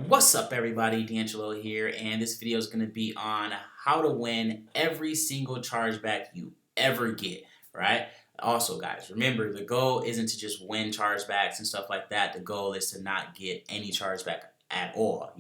What's up, everybody? DeAngelo here, and this video is going to be on how to win every single chargeback you ever get, right? Also, guys, remember the goal isn't to just win chargebacks and stuff like that. The goal is to not get any chargeback at all.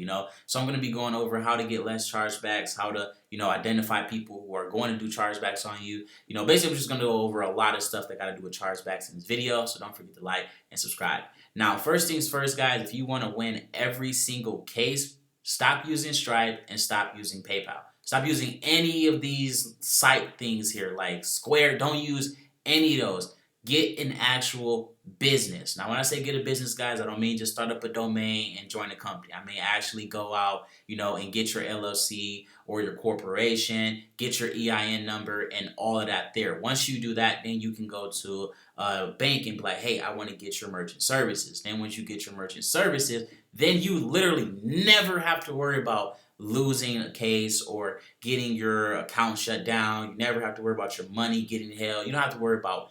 So I'm going to be going over how to get less chargebacks, how to, identify people who are going to do chargebacks on you. Basically, I'm just going to go over a lot of stuff that got to do with chargebacks in this video. So don't forget to like and subscribe. Now, first things first, guys, if you want to win every single case, stop using Stripe and stop using PayPal. Stop using any of these site things here like Square. Don't use any of those. Get an actual business. Now, when I say get a business, guys, I don't mean just start up a domain and join a company. I mean actually go out, and get your LLC or your corporation, get your EIN number and all of that there. Once you do that, then you can go to a bank and be like, hey, I want to get your merchant services. Then once you get your merchant services, then you literally never have to worry about losing a case or getting your account shut down. You never have to worry about your money getting held. You don't have to worry about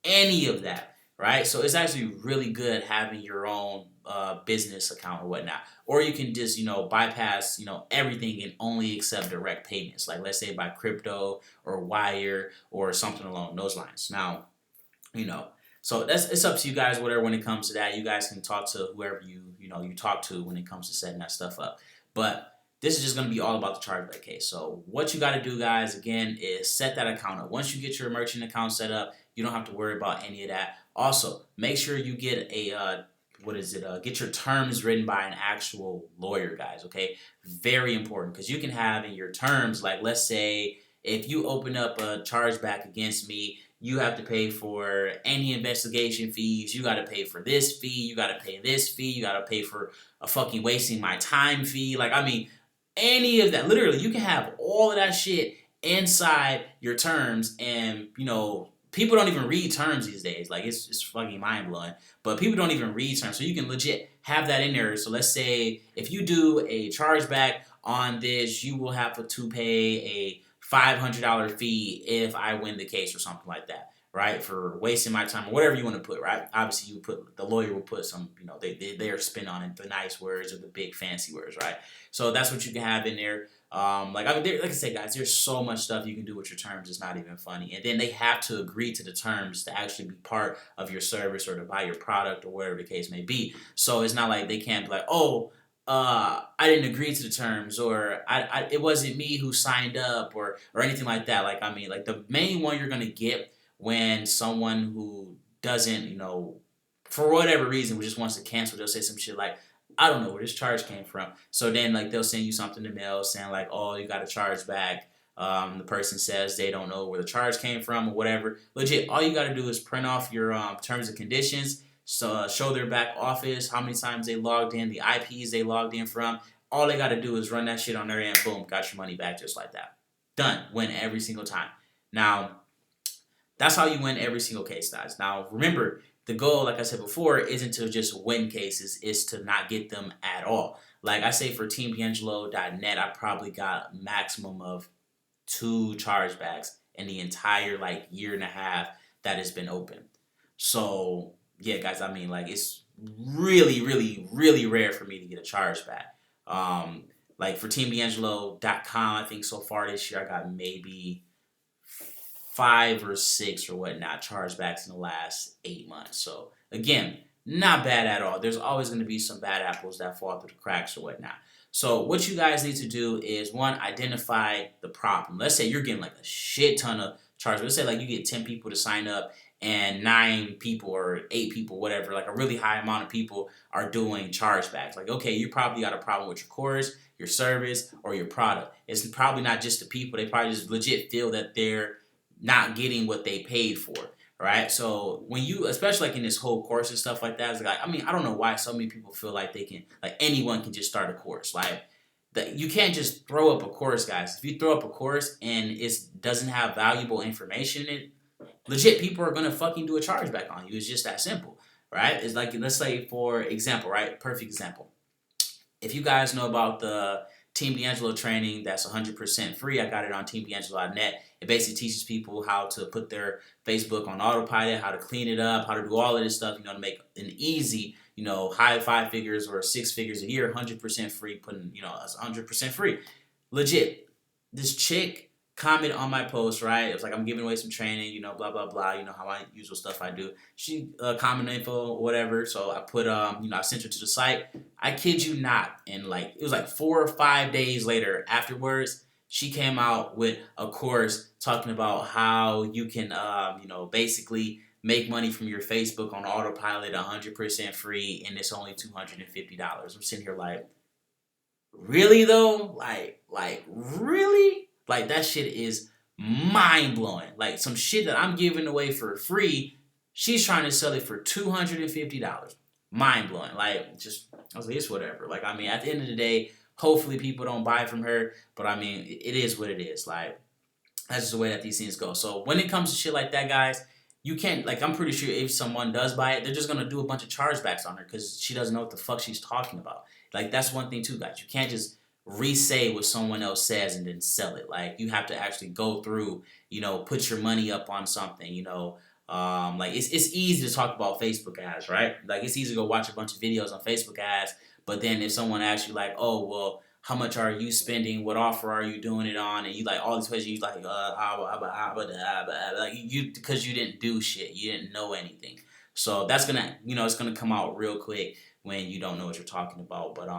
any of that, right? So it's actually really good having your own business account or whatnot. Or you can just, bypass, everything and only accept direct payments. Like let's say by crypto or wire or something along those lines. Now, so it's up to you guys, whatever, when it comes to that. You guys can talk to whoever you talk to when it comes to setting that stuff up. But this is just going to be all about the chargeback case. So what you got to do, guys, again, is set that account up. Once you get your merchant account set up, you don't have to worry about any of that. Also, make sure you get a get your terms written by an actual lawyer, guys. Okay, very important, because you can have in your terms, like let's say if you open up a chargeback against me, you have to pay for any investigation fees. You got to pay for this fee. You got to pay this fee. You got to pay for a fucking wasting my time fee. Like, I mean, any of that. Literally, you can have all of that shit inside your terms, and people don't even read terms these days. Like, it's fucking mind blowing. But people don't even read terms, so you can legit have that in there. So let's say if you do a chargeback on this, you will have to pay a $500 fee if I win the case or something like that, right? For wasting my time or whatever you want to put, right? Obviously, the lawyer will put some, their spin on it, the nice words or the big fancy words, right? So that's what you can have in there. Like I said, guys, there's so much stuff you can do with your terms. It's not even funny. And then they have to agree to the terms to actually be part of your service or to buy your product or whatever the case may be. So it's not like they can't be like, oh, I didn't agree to the terms, or it wasn't me who signed up, or anything like that. Like, I mean, like the main one you're gonna get when someone who doesn't, for whatever reason, just wants to cancel, they'll say some shit like, I don't know where this charge came from. So then, like, they'll send you something in the mail saying like, oh, you got a charge back. The person says they don't know where the charge came from or whatever. Legit, all you got to do is print off your terms and conditions. So show their back office how many times they logged in, the IPs they logged in from. All they got to do is run that shit on their end. Boom, got your money back just like that. Done. Win every single time. Now, that's how you win every single case, guys. Now, remember, the goal, like I said before, isn't to just win cases. It's to not get them at all. Like I say, for TeamDeAngelo.net, I probably got a maximum of 2 chargebacks in the entire year and a half that has been open. So yeah, guys, I mean, like, it's really, really, really rare for me to get a chargeback. Like for TeamDeAngelo.com, I think so far this year I got maybe 5 or 6 or whatnot chargebacks in the last 8 months. So again, not bad at all. There's always going to be some bad apples that fall through the cracks or whatnot. So what you guys need to do is, one, identify the problem. Let's say you're getting like a shit ton of chargebacks. Let's say like you get 10 people to sign up and 9 people or 8 people, whatever, like a really high amount of people are doing chargebacks. Like, okay, you probably got a problem with your course, your service, or your product. It's probably not just the people. They probably just legit feel that they're not getting what they paid for, right? So when you, especially like in this whole course and stuff like that, it's like, I mean, I don't know why so many people feel like they can, like anyone can just start a course. Like, you can't just throw up a course, guys. If you throw up a course and it doesn't have valuable information in it, legit people are gonna fucking do a chargeback on you. It's just that simple, right? It's like, let's say for example, right? Perfect example. If you guys know about the TeamDeAngelo training that's 100% free, I got it on TeamDeAngelo.net. It basically teaches people how to put their Facebook on autopilot, how to clean it up, how to do all of this stuff, to make an easy, high 5 figures or 6 figures a year, 100% free, putting, us 100% free. Legit. This chick comment on my post, right? It was like, I'm giving away some training, blah, blah, blah, how my usual stuff I do. She comment info, whatever. So I put, I sent her to the site. I kid you not. And like, it was like 4 or 5 days later afterwards, she came out with a course talking about how you can, basically make money from your Facebook on autopilot 100% free, and it's only $250. I'm sitting here like, really though? Like really? Like that shit is mind blowing. Like some shit that I'm giving away for free, she's trying to sell it for $250. Mind blowing. Like I was like, it's whatever. Like I mean, at the end of the day, hopefully people don't buy from her, but I mean, it is what it is. Like that's just the way that these things go. So when it comes to shit like that, guys, you can't, like, I'm pretty sure if someone does buy it, they're just gonna do a bunch of chargebacks on her because she doesn't know what the fuck she's talking about. Like that's one thing too, guys. You can't just re-say what someone else says and then sell it. Like you have to actually go through, put your money up on something, like it's easy to talk about Facebook ads, right? Like it's easy to go watch a bunch of videos on Facebook ads, but then if someone asks you like, oh well, how much are you spending? What offer are you doing it on? And you like all these questions. You like like you because you didn't do shit. You didn't know anything. So that's gonna it's gonna come out real quick when you don't know what you're talking about. But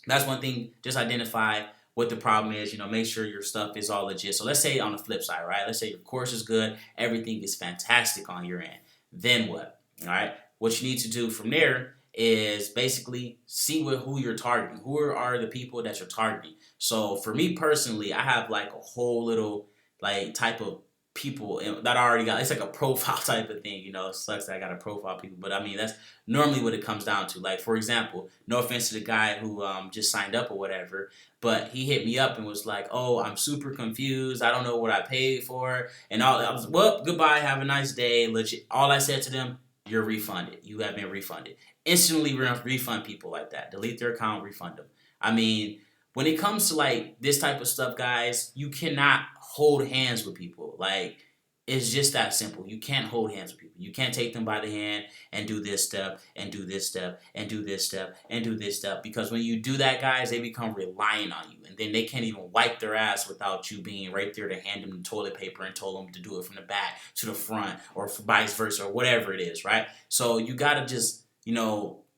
that's one thing. Just identify what the problem is. Make sure your stuff is all legit. So let's say on the flip side, right? Let's say your course is good, everything is fantastic on your end. Then what? All right. What you need to do from there is basically see who you're targeting. Who are the people that you're targeting? So for me personally, I have like a whole little like type of people that I already got. It's like a profile type of thing. It sucks that I got to profile people, but I mean that's normally what it comes down to. Like for example, no offense to the guy who just signed up or whatever, but he hit me up and was like, "Oh, I'm super confused. I don't know what I paid for." And all I was, well, goodbye, have a nice day. Legit. All I said to them, "You're refunded. You have been refunded." Instantly refund people like that. Delete their account, refund them. I mean, when it comes to like this type of stuff, guys, you cannot hold hands with people. Like it's just that simple. You can't hold hands with people. You can't take them by the hand and do this step and do this step and do this step and do this step, because when you do that, guys, they become reliant on you, and then they can't even wipe their ass without you being right there to hand them the toilet paper and told them to do it from the back to the front or vice versa or whatever it is, right? So you gotta just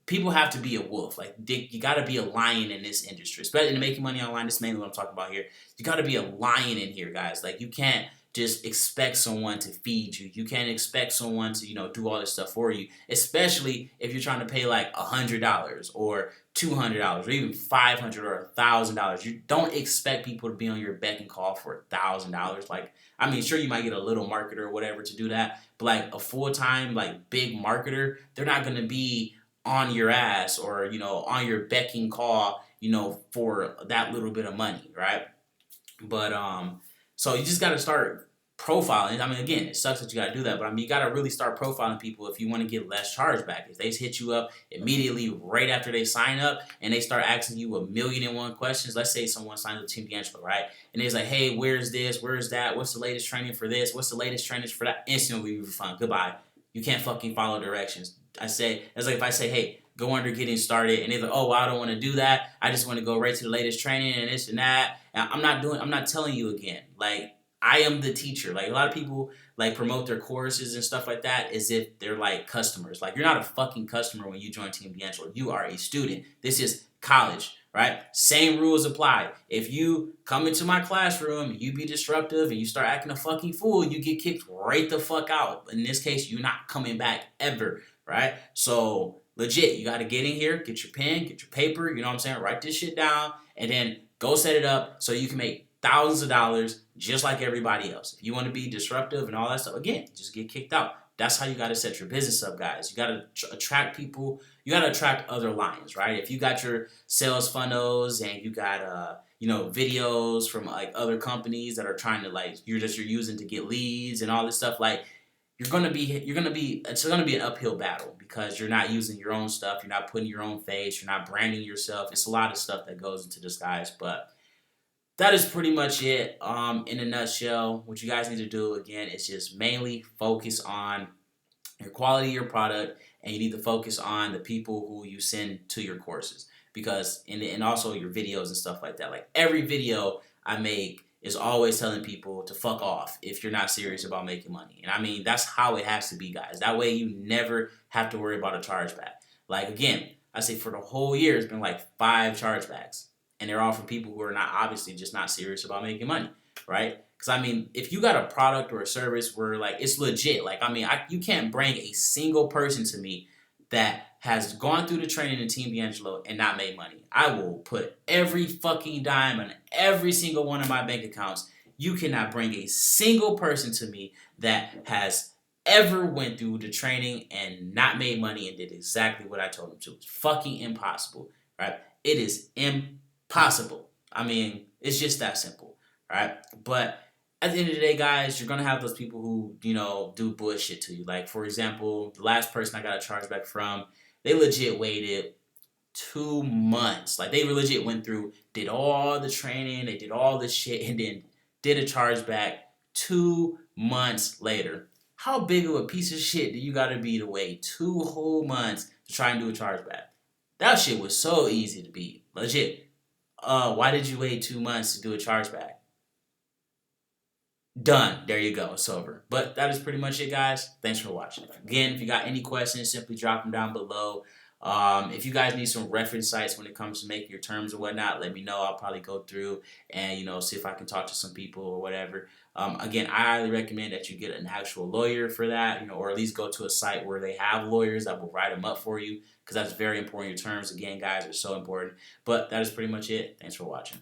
people have to be a wolf. Like you got to be a lion in this industry, especially in making money online. This is mainly what I'm talking about here. You got to be a lion in here, guys. Like you can't just expect someone to feed you. You can't expect someone to do all this stuff for you, especially if you're trying to pay like $100 or $200 or even $500 or $1,000. You don't expect people to be on your beck and call for $1,000. Like I mean, sure you might get a little marketer or whatever to do that, but like a full-time like big marketer, they're not gonna be on your ass or on your becking call for that little bit of money, right? But so you just got to start profiling. I mean, again, it sucks that you got to do that, but I mean, you got to really start profiling people if you want to get less chargeback. If they hit you up immediately right after they sign up and they start asking you 1,000,001 questions, let's say someone signs up to TeamDeAngelo, right? And it's like, hey, where's this? Where's that? What's the latest training for this? What's the latest training for that? Instantly refund. Goodbye. You can't fucking follow directions. It's like if I say, hey, go under getting started, and they're like, oh, well, I don't want to do that. I just want to go right to the latest training and this and that. And I'm not telling you again. Like, I am the teacher. Like, a lot of people, like, promote their courses and stuff like that as if they're, like, customers. Like, you're not a fucking customer when you join TeamDeAngelo. You are a student. This is college, right? Same rules apply. If you come into my classroom, you be disruptive, and you start acting a fucking fool, you get kicked right the fuck out. In this case, you're not coming back ever, right? So legit, you got to get in here, get your pen, get your paper, you know what I'm saying? Write this shit down, and then go set it up so you can make thousands of dollars just like everybody else. If you want to be disruptive and all that stuff, again, just get kicked out. That's how you got to set your business up, guys. You got to attract people. You got to attract other lions, right? If you got your sales funnels and you got videos from like other companies that are trying to like you're using to get leads and all this stuff, like it's gonna be an uphill battle because you're not using your own stuff, you're not putting your own face, you're not branding yourself. It's a lot of stuff that goes into this, guys. But that is pretty much it. In a nutshell, what you guys need to do again is just mainly focus on your quality of your product and you need to focus on the people who you send to your courses, because and also your videos and stuff like that. Like every video I make is always telling people to fuck off if you're not serious about making money. And I mean, that's how it has to be, guys. That way you never have to worry about a chargeback. Like again, I say for the whole year it's been like 5 chargebacks, and they're all from people who are not obviously just not serious about making money, right? Because I mean, if you got a product or a service where like it's legit, like I mean, you can't bring a single person to me that has gone through the training in TeamDeAngelo and not made money. I will put every fucking dime on every single one of my bank accounts. You cannot bring a single person to me that has ever went through the training and not made money and did exactly what I told them to. It's fucking impossible, right? It is impossible. I mean, it's just that simple, right? But at the end of the day, guys, you're gonna have those people who, do bullshit to you. Like, for example, the last person I got a chargeback from, they legit waited 2 months. Like, they legit went through, did all the training, they did all this shit, and then did a chargeback 2 months later. How big of a piece of shit do you gotta be to wait 2 whole months to try and do a chargeback? That shit was so easy to beat. Legit. Why did you wait 2 months to do a chargeback? Done. There you go. It's over. But that is pretty much it, guys. Thanks for watching. Again, if you got any questions, simply drop them down below. If you guys need some reference sites when it comes to making your terms or whatnot, let me know. I'll probably go through and see if I can talk to some people or whatever. Again, I highly recommend that you get an actual lawyer for that, or at least go to a site where they have lawyers that will write them up for you, because that's very important. Your terms, again, guys, are so important. But that is pretty much it. Thanks for watching.